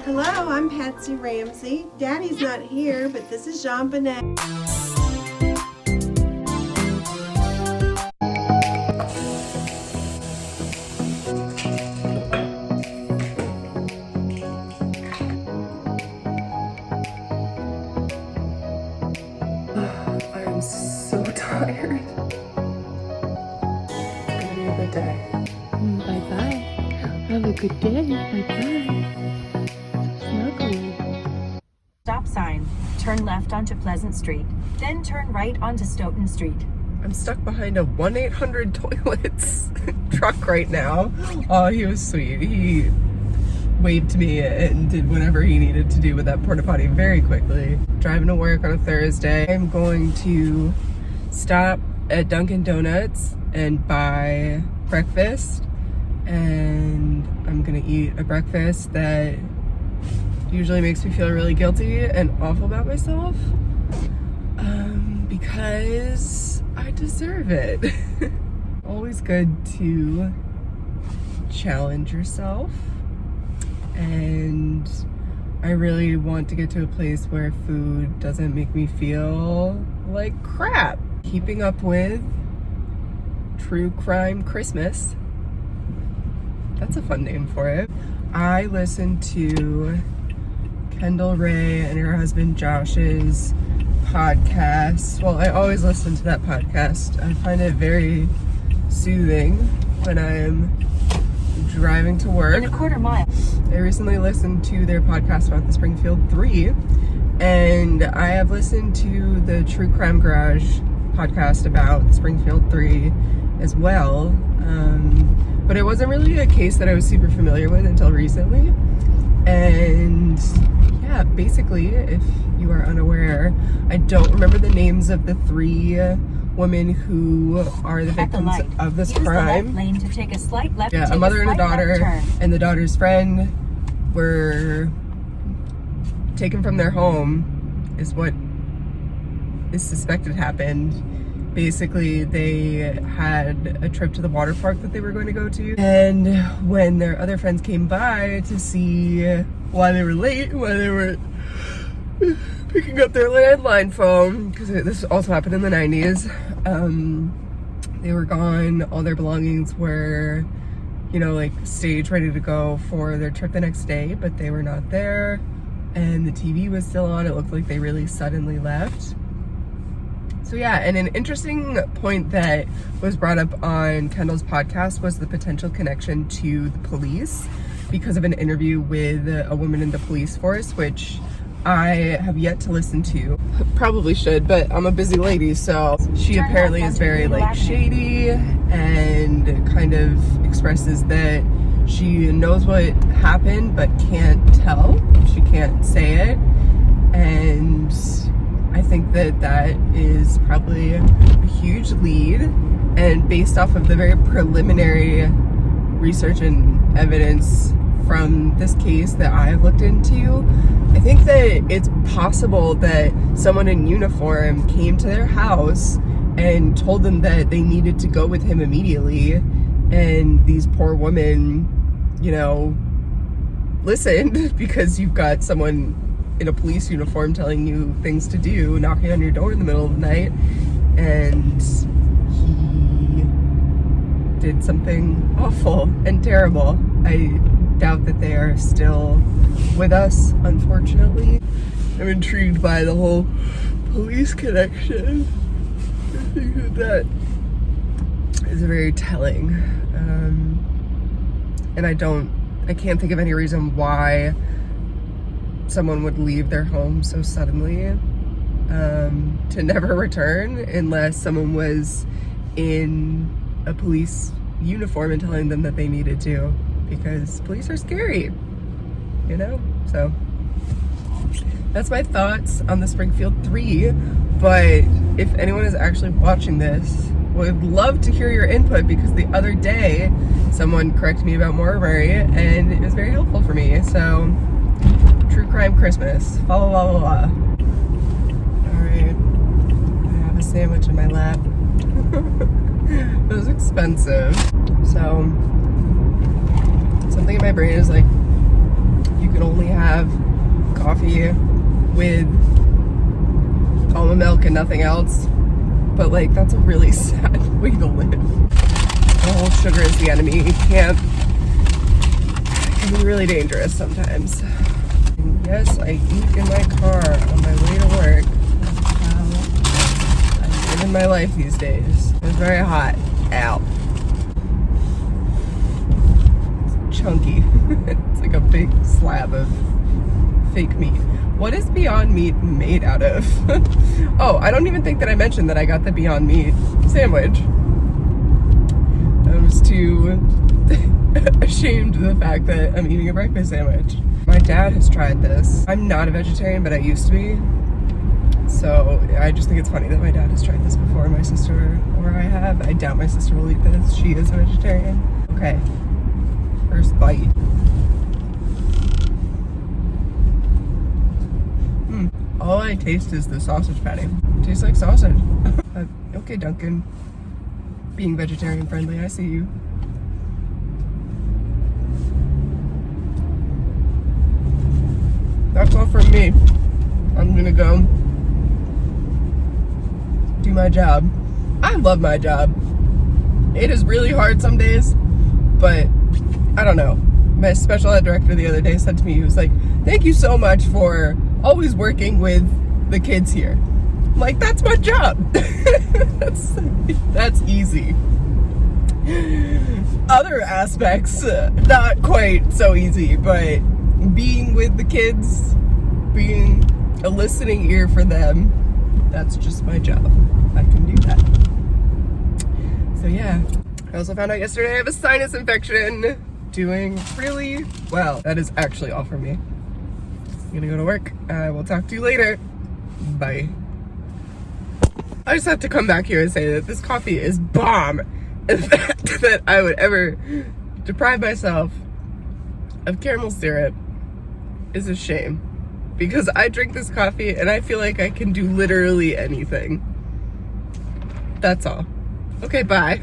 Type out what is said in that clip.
Hello, I'm Patsy Ramsey. Daddy's not here, but this is Jean Bonnet. I'm so tired. It's gonna be a good day. Bye-bye. Have a good day. Bye-bye. Snuggle. Stop sign. Turn left onto Pleasant Street. Then turn right onto Stoughton Street. I'm stuck behind a 1-800-toilets truck right now. Oh, he was sweet. He waved to me and did whatever he needed to do with that porta potty very quickly. Driving to work on a Thursday. I'm going to stop at Dunkin' Donuts and buy breakfast, and I'm gonna eat a breakfast that usually makes me feel really guilty and awful about myself, because I deserve it. Always good to challenge yourself, and I really want to get to a place where food doesn't make me feel like crap. Keeping up with True Crime Christmas. That's a fun name for it. I listened to Kendall Ray and her husband Josh's podcast. Well, I always listen to that podcast. I find it very soothing when I'm driving to work. In a quarter mile. I recently listened to their podcast about the Springfield 3, and I have listened to the True Crime Garage podcast about the Springfield 3 as well, but it wasn't really a case that I was super familiar with until recently. And yeah, basically, if you are unaware, I don't remember the names of the 3 women who are the victims of this crime. Use the left lane to take a slight left. Yeah, a mother and a daughter, and the daughter's friend were taken from their home, is what is suspected happened. Basically, they had a trip to the water park that they were going to go to, and when their other friends came by to see why they were late, why they were picking up their landline phone, because this also happened in the 90s, they were gone. All their belongings were, you know, like staged, ready to go for their trip the next day, but they were not there, and the TV was still on. It looked like they really suddenly left. So yeah, and an interesting point that was brought up on Kendall's podcast was the potential connection to the police because of an interview with a woman in the police force, which I have yet to listen to. Probably should, but I'm a busy lady, so she apparently is very like shady and kind of expresses that she knows what happened but can't tell. She can't say it, and I think that that is probably a huge lead, and based off of the very preliminary research and evidence from this case that I've looked into, I think that it's possible that someone in uniform came to their house and told them that they needed to go with him immediately, and these poor women, you know, listened because you've got someone in a police uniform telling you things to do, knocking on your door in the middle of the night, and he did something awful and terrible. I doubt that they are still with us, unfortunately. I'm intrigued by the whole police connection. I think that is very telling, and I can't think of any reason why someone would leave their home so suddenly to never return, unless someone was in a police uniform and telling them that they needed to, because police are scary, you know? So that's my thoughts on the Springfield 3, but if anyone is actually watching this, would love to hear your input, because the other day someone corrected me about Moorbury and it was very helpful for me. So True Crime Christmas. Blah, blah, blah, blah. Alright. I have a sandwich in my lap. It was expensive. So, something in my brain is like, you can only have coffee with almond milk and nothing else. But like, that's a really sad way to live. The whole sugar is the enemy. It can be really dangerous sometimes. And yes, I eat in my car on my way to work. I'm living my life these days. It's very hot out. It's chunky. It's like a big slab of fake meat. What is Beyond Meat made out of? Oh, I don't even think that I mentioned that I got the Beyond Meat sandwich. I was too ashamed of the fact that I'm eating a breakfast sandwich. My dad has tried this. I'm not a vegetarian, but I used to be. So I just think it's funny that my dad has tried this before. My sister or I have. I doubt my sister will eat this. She is a vegetarian. Okay, first bite. All I taste is the sausage patty. It tastes like sausage. Okay, Duncan. Being vegetarian friendly, I see you. That's all from me. I'm gonna go do my job. I love my job. It is really hard some days, but I don't know. My special ed director the other day said to me, he was like, "Thank you so much for always working with the kids here." I'm like, that's my job. that's easy. Other aspects, not quite so easy, but being with the kids, being a listening ear for them, that's just my job. I can do that. So yeah. I also found out yesterday I have a sinus infection. Doing really well. That is actually all for me. I'm gonna go to work. I will talk to you later. Bye. I just have to come back here and say that this coffee is bomb. And that I would ever deprive myself of caramel syrup is a shame. Because I drink this coffee and I feel like I can do literally anything. That's all. Okay, bye.